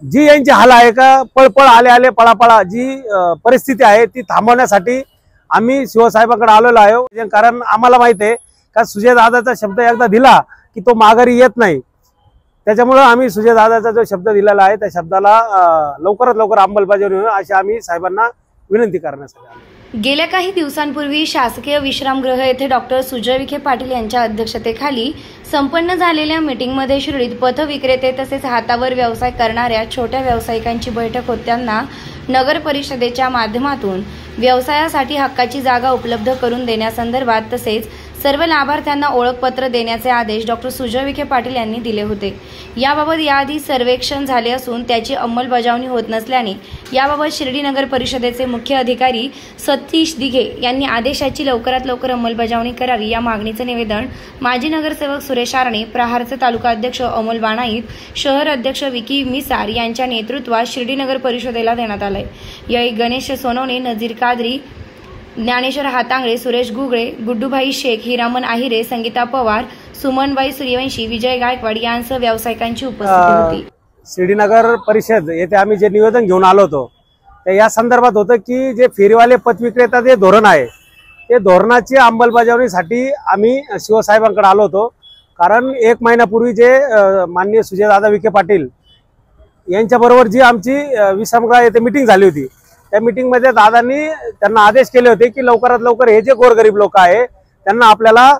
जी यांची हाल आहे का पळपळ आले आले पळापळा जी परिस्थिती आहे ती थांबवण्यासाठी आम्ही शिवसाहेबांकडे आलेलो आहे। कारण आम्हाला माहिती आहे का सुजय दादाचा शब्द एकदा दिला की तो माघारी येत नाही। त्याच्यामुळे आम्ही सुजय दादाचा जो शब्द दिलेला आहे त्या शब्दाला लवकरात लवकर अंमलबजावणी होईल अशी आम्ही साहेबांना विनंती करण्यासाठी आलो। गेल्या काही दिवसांपूर्वी शासकीय विश्रामगृह येथे डॉक्टर सुजय विखे पाटील यांच्या अध्यक्षतेखाली संपन्न झालेल्या मीटिंगमध्ये शिर्डीत पथविक्रेते तसेच हातावर व्यवसाय करणाऱ्या छोट्या व्यावसायिकांची बैठक होताना नगर परिषदेच्या माध्यमातून व्यवसायासाठी हक्काची जागा उपलब्ध करून देण्यासंदर्भात तसेच सर्व लाभार्थ्यांना ओळखपत्र देण्याचे आदेश डॉक्टर सुजय विखे पाटील यांनी दिले होते। याबाबत याआधी सर्वेक्षण झाले असून त्याची अंमलबजावणी होत नसल्याने याबाबत शिर्डी नगर परिषदेचे मुख्य अधिकारी सतीश दिघे यांनी आदेशाची लवकरात लवकर अंमलबजावणी करावी या मागणीचे निवेदन माजी नगरसेवक सुरेश आरणे, प्रहारचे तालुका अध्यक्ष अमोल बाणाईत, शहर अध्यक्ष विकी मिसार यांच्या नेतृत्वात शिर्डी नगर परिषदेला देण्यात आले। यावेळी गणेश सोनवणे, नजीर कादरी, ज्ञानेश्वर हातांगळे, सुरेश गुगळे, गुड्डूभाई शेख, हिरामन आहिरे, संगीता पवार, सुमनबाई सूर्यवंशी, विजय गायकवाड यांसह व्यावसायिकांची उपस्थिती होती। शिर्डी नगर परिषद येथे आम्ही जे निवेदन घेऊन आलो होतो ते या संदर्भात होतं की जे फेरीवाले पथविक्रेता जे धोरण आहे ते धोरणाची अंमलबजावणीसाठी आम्ही शिवसाहेबांकडे आलो होतो। कारण एक महिन्यापूर्वी जे माननीय सुजयदादा विखे पाटील यांच्याबरोबर जी आमची विश्रामगृह येथे मीटिंग झाली होती त्या मीटिंग मध्ये दादांनी त्यांना आदेश केले होते की लवकरात लवकर हे जे गोरगरीब लोक आहे त्यांना आपल्याला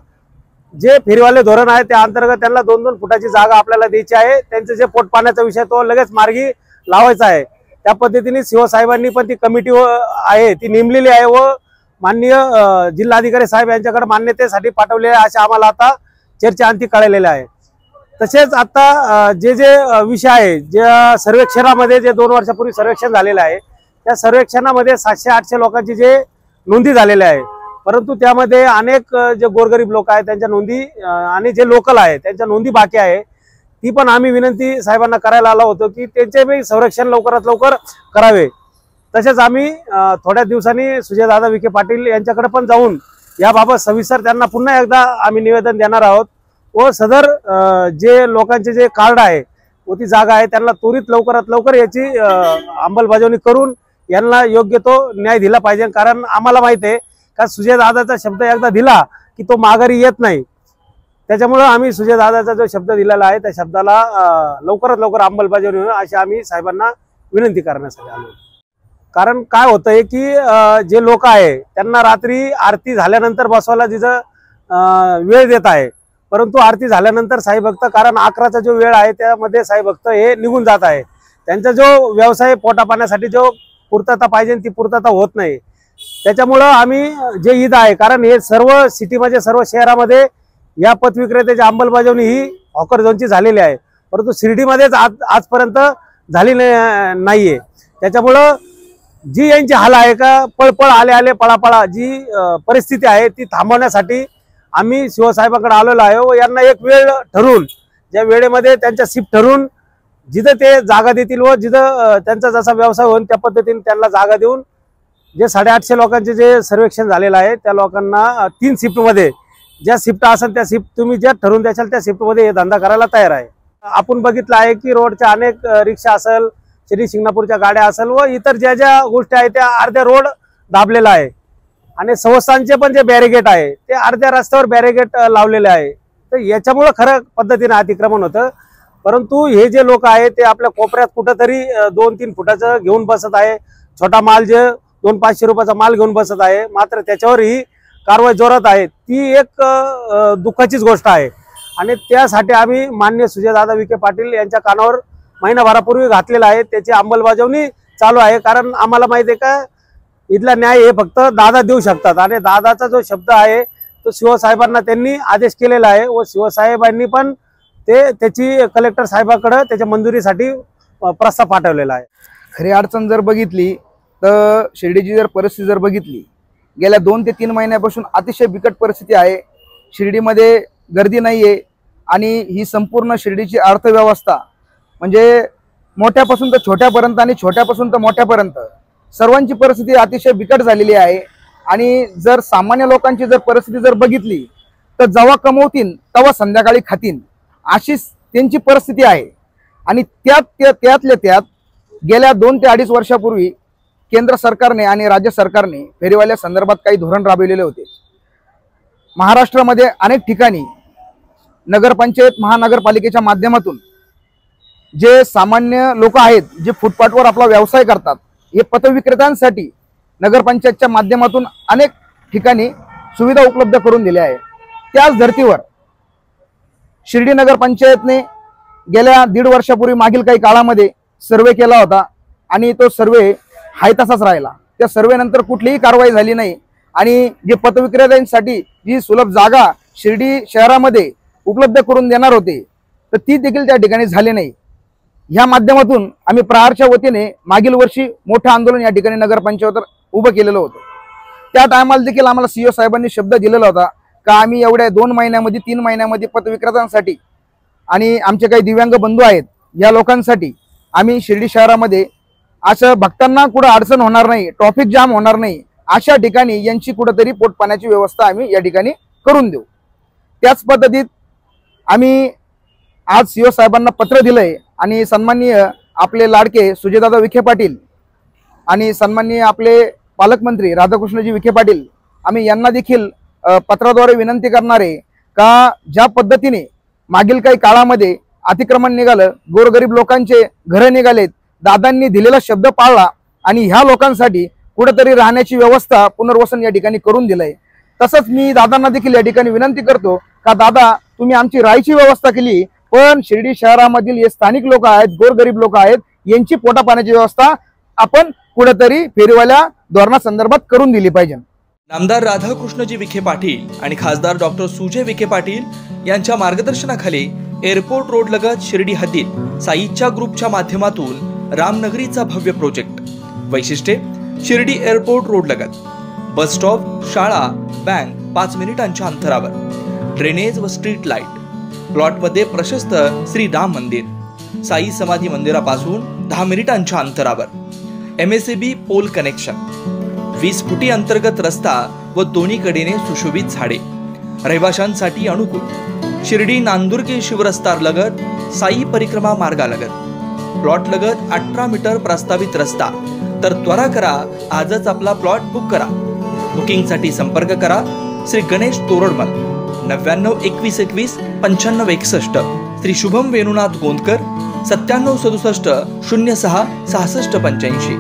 जे फेरीवाले धोरण आहे त्या अंतर्गत त्यांना 2-2 फुटाची जागा आपल्याला द्यायची आहे। त्यांचे जे पोट पाण्याचा विषय तो लगेच मार्गी लावायचा आहे। त्या पद्धतीने शिवसाहेबांनी पण ती कमिटी आहे ती नेमलेली आहे व माननीय जिल्हाधिकारी साहेब यांच्याकडे मान्यतेसाठी पाठवले आहे असे आम्हाला आता चर्चा अंती कळलेल्या आहे। तसेच आता जे जे विषय आहे ज्या सर्वेक्षणामध्ये जे 2 वर्षापूर्वी सर्वेक्षण झालेलं आहे त्या सर्वेक्षणामध्ये 700-800 लोकांची जे नोंदी झालेल्या आहे, परंतु त्यामध्ये अनेक जे गोरगरीब लोक आहेत त्यांच्या नोंदी आणि जे लोकल आहे त्यांच्या नोंदी बाकी आहे। ती पण आम्ही विनंती साहेबांना करायला आलो होतो की त्यांचे संरक्षण लवकरात लवकर करावे। तसेच आम्ही थोड्या दिवसांनी सुजयदादा विखे पाटील यांच्याकडे पण जाऊन याबाबत सविस्तर त्यांना पुन्हा एकदा आम्ही निवेदन देणार आहोत व सदर जे लोकांचे जे कार्ड आहे व ती जागा आहे त्यांना त्वरित लवकरात लवकर याची अंमलबजावणी करून यांना योग्य तो न्याय दिला पाहिजे। कारण आम्हाला माहिती आहे का सुजयदादाचा शब्द एकदा दिला की तो माघारी येत नाही। त्याच्यामुळे आम्ही सुजयदादाचा जो शब्द दिलेला आहे त्या शब्दाला लवकरात लवकर अंमलबजावणी होईल अशी आम्ही साहेबांना विनंती करण्यासाठी आलो। कारण काय होतंय की जे लोक आहे त्यांना रात्री आरती झाल्यानंतर बसवायला जिथं वेळ देत आहे, परंतु आरती झाल्यानंतर साई भक्त कारण 11चा जो वेळ आहे त्यामध्ये साई भक्त हे निघून जात आहे। त्यांचा जो व्यवसाय पोटा पाण्यासाठी जो पूर्तता पाहिजे ती पूर्तता होत नाही। त्याच्यामुळे आम्ही जे ईद आहे कारण हे सर्व सिटीमध्ये सर्व शहरामध्ये या पथविक्रेत्याची अंमलबजावणी ही हॉकर झोनची झालेली आहे, परंतु शिर्डीमध्येच आजपर्यंत झाली नाहीये। त्याच्यामुळे जी यांची हाल आहे का पळपळ आले आले पळापळा जी परिस्थिती आहे ती थांबवण्यासाठी आम्ही शिवसाहेबांकडे आलेलो आहे व यांना एक वेळ ठरवून ज्या वेळेमध्ये त्यांच्या शिफ्ट ठरवून जिथं ते जागा देतील व जिथं त्यांचा जसा व्यवसाय होईल त्या पद्धतीने त्यांना जागा देऊन जे 850 लोकांचे जे सर्वेक्षण झालेलं आहे त्या लोकांना 3 शिफ्टमध्ये ज्या शिफ्ट असेल त्या शिफ्ट तुम्ही ज्या ठरवून द्याल त्या शिफ्टमध्ये हे धंदा करायला तयार आहे। आपण बघितलं आहे की रोडच्या अनेक रिक्षा असेल, शिर्डी शिंगणापूरच्या गाड्या असेल व इतर ज्या ज्या गोष्टी आहेत त्या अर्ध्या रोड दाबलेला आहे आणि संस्थांचे पण जे बॅरिगेट आहे ते अर्ध्या रस्त्यावर बॅरिगेट लावलेले आहे। तर याच्यामुळे खरं पद्धतीने अतिक्रमण होतं, परंतु हे जे लोक आहे ते आपल्या कोपऱ्यात कुठंतरी 2-3 फुटाचं घेऊन बसत आहे। छोटा माल जे 200-500 रुपयाचा माल घेऊन बसत आहे, मात्र त्याच्यावर ही कारवाई जोरात आहे। ती एक दुःखाचीच गोष्ट आहे आणि त्यासाठी आम्ही माननीय सुजयदादा विखे पाटील यांच्या कानावर महिनाभरापूर्वी घातलेला आहे, त्याची अंमलबजावणी चालू आहे। कारण आम्हाला माहिती आहे का इथला न्याय हे फक्त दादा देऊ शकतात आणि दादाचा जो शब्द आहे तो शिवसाहेबांना त्यांनी आदेश केलेला आहे व शिवसाहेबांनी पण त्याची कलेक्टर साहेबांकडे त्याच्या मंजुरीसाठी प्रस्ताव पाठवलेला आहे। खरी अडचण जर बघितली तर शिर्डीची जर परिस्थिती जर बघितली गेल्या 2 ते 3 महिन्यापासून अतिशय बिकट परिस्थिती आहे। शिर्डीमध्ये गर्दी नाहीये आणि ही संपूर्ण शिर्डीची अर्थव्यवस्था म्हणजे मोठ्यापासून तर छोट्यापर्यंत आणि छोट्यापासून तर मोठ्यापर्यंत सर्वांची परिस्थिती अतिशय बिकट झालेली आहे। आणि जर सामान्य लोकांची जर परिस्थिती जर बघितली तर जेव्हा कमवतील तेव्हा संध्याकाळी खातील अशी त्यांची परिस्थिती आहे। आणि त्यातल्या त्यात गेल्या 2 ते 2.5 वर्षापूर्वी केंद्र सरकारने आणि राज्य सरकारने फेरीवाल्या संदर्भात काही धोरण राबविलेले होते। महाराष्ट्रामध्ये अनेक ठिकाणी नगरपंचायत महानगरपालिकेच्या माध्यमातून जे सामान्य लोक आहेत, जे फुटपाथवर आपला व्यवसाय करतात, हे पथविक्रेत्यांसाठी नगरपंचायतच्या माध्यमातून अनेक ठिकाणी सुविधा उपलब्ध करून दिल्या आहे। त्याच धर्तीवर शिर्डी नगरपंचायतने गेल्या 1.5 वर्षापूर्वी मागील काही काळामध्ये सर्वे केला होता आणि तो सर्वे हाय तसाच राहिला। त्या सर्वेनंतर कुठलीही कारवाई झाली नाही आणि जे पथविक्रेत्यांसाठी जी सुलभ जागा शिर्डी शहरामध्ये उपलब्ध करून देणार होते तर ती देखील त्या ठिकाणी झाली नाही। या माध्यमातून आम्ही प्रहारच्या वतीने मागील वर्षी मोठं आंदोलन या ठिकाणी नगरपंचायतीवर उभं केलेलं होतं। त्या टायमाला देखील आम्हाला सीओ साहेबांनी शब्द दिलेला होता का आम्ही एवढ्या 2 महिन्यामध्ये 3 महिन्यामध्ये पथविक्रेत्यांसाठी आणि आमचे काही दिव्यांग बंधू आहेत या लोकांसाठी आम्ही शिर्डी शहरामध्ये असं भक्तांना कुठं अडचण होणार नाही, ट्रॅफिक जाम होणार नाही, अशा ठिकाणी यांची कुठंतरी पोटपाण्याची व्यवस्था आम्ही या ठिकाणी करून देऊ। त्याच पद्धतीत आम्ही आज सीओ साहेबांना पत्र दिलंय आणि सन्माननीय आपले लाडके सुजयदादा विखे पाटील आणि सन्माननीय आपले पालकमंत्री राधाकृष्णजी विखे पाटील आम्ही यांना देखील पत्राद्वारे विनंती करणार आहे का ज्या पद्धतीने मागील काही काळामध्ये अतिक्रमण निघालं, गोरगरीब लोकांचे घरं निघालेत, दादांनी दिलेला शब्द पाळला आणि ह्या लोकांसाठी कुठेतरी राहण्याची व्यवस्था पुनर्वसन या ठिकाणी करून दिलंय। तसंच मी दादांना देखील या ठिकाणी विनंती करतो का दादा तुम्ही आमची राहायची व्यवस्था केली, पण शिर्डी शहरामधील जे स्थानिक लोक आहेत, गोरगरीब लोक आहेत, यांची पोटापाण्याची व्यवस्था आपण कुठेतरी फेरीवाल्या धोरणासंदर्भात करून दिली पाहिजे। नामदार राधाकृष्णजी विखे पाटील आणि खासदार डॉक्टर सुजय विखे पाटील यांच्या मार्गदर्शनाखाली एअरपोर्ट रोड लगत शिर्डी हद्दीत साईच्या ग्रुपच्या माध्यमातून रामनगरीचा भव्य प्रोजेक्ट। वैशिष्ट्ये शिर्डी एअरपोर्ट रोड लगत बस स्टॉप, शाळा, बँक 5 मिनिटांच्या अंतरावर, ड्रेनेज व स्ट्रीट लाईट, प्लॉटमध्ये प्रशस्त श्री राम मंदिर, साई समाधी मंदिरापासून 10 मिनिटांच्या अंतरावर, MSAB पोल कनेक्शन, 20 फुटी अंतर्गत रस्ता व दोन्ही कडेने सुशोभित झाडे, रहिवाशांसाठी अनुकूल, शिर्डी नांदुर्गे शिवरस्तार लगत साई परिक्रमा मार्गालगत, प्लॉट लगत 18 मीटर प्रस्तावित रस्ता। तर त्वरा करा, आजच आपला प्लॉट बुक करा। बुकिंगसाठी संपर्क करा श्री गणेश तोरडमल 99 21 21 95 61, श्री शुभम वेणुनाथ गोंदकर 97 67 06 66 85।